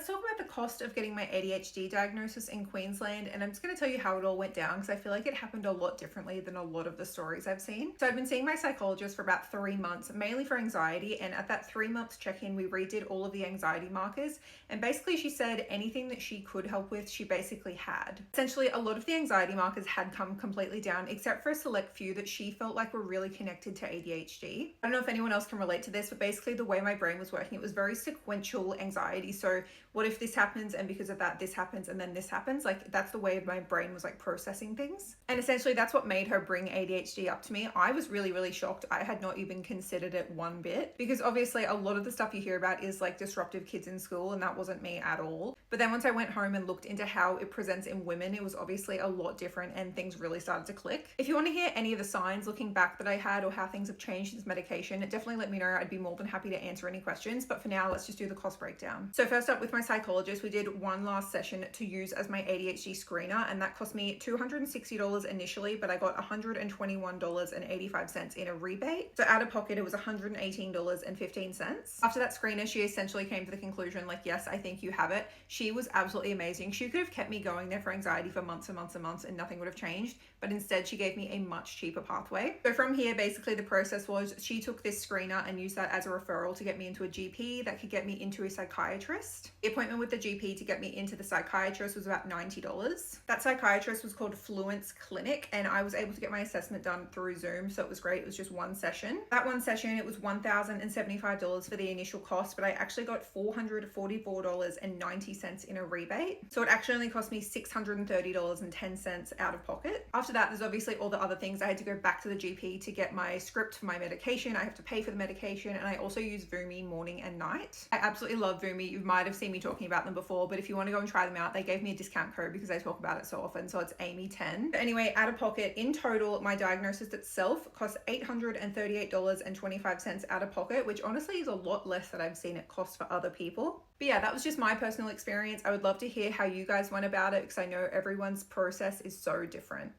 talk about the cost of getting my ADHD diagnosis in Queensland, and I'm just going to tell you how it all went down because I feel like it happened a lot differently than a lot of the stories I've seen. So I've been seeing my psychologist for about 3 months, mainly for anxiety, and at that 3 months check-in, we redid all of the anxiety markers, and basically she said anything that she could help with, she basically had. Essentially, a lot of the anxiety markers had come completely down, except for a select few that she felt like were really connected to ADHD. I don't know if anyone else can relate to this, but basically the way my brain was working, it was very sequential anxiety. So what if this happens, and because of that this happens, and then this happens? Like, that's the way my brain was like processing things, and essentially that's what made her bring ADHD up to me. I was really shocked. I had not even considered it one bit, because obviously a lot of the stuff you hear about is like disruptive kids in school, and that wasn't me at all. But then once I went home and looked into how it presents in women, it was obviously a lot different, and things really started to click. If you want to hear any of the signs looking back that I had, or how things have changed since medication, definitely let me know. I'd be more than happy to answer any questions, but for now let's just do the cost breakdown. So first up, with my psychologist, we did one last session to use as my ADHD screener, and that cost me $260 initially, but I got $121.85 in a rebate. So out of pocket it was $118.15. After that screener, she essentially came to the conclusion, like, yes, I think you have it. She was absolutely amazing. She could have kept me going there for anxiety for months and months and months and nothing would have changed, but instead she gave me a much cheaper pathway. So from here, basically the process was she took this screener and used that as a referral to get me into a GP that could get me into a psychiatrist. The appointment with the GP to get me into the psychiatrist was about $90. That psychiatrist was called Fluence Clinic, and I was able to get my assessment done through Zoom, so it was great. It was just one session. That one session, it was $1,075 for the initial cost, but I actually got $444.90 in a rebate. So it actually only cost me $630.10 out of pocket. After that, there's obviously all the other things. I had to go back to the GP to get my script for my medication. I have to pay for the medication, and I also use Vumi morning and night. I absolutely love Vumi. You might have seen me talking about them before, but if you want to go and try them out, they gave me a discount code because I talk about it so often, so it's Amy10. But anyway, out of pocket, in total, my diagnosis itself cost $838.25 out of pocket, which honestly is a lot less than I've seen it cost for other people. But yeah, that was just my personal experience. I would love to hear how you guys went about it, because I know everyone's process is so different.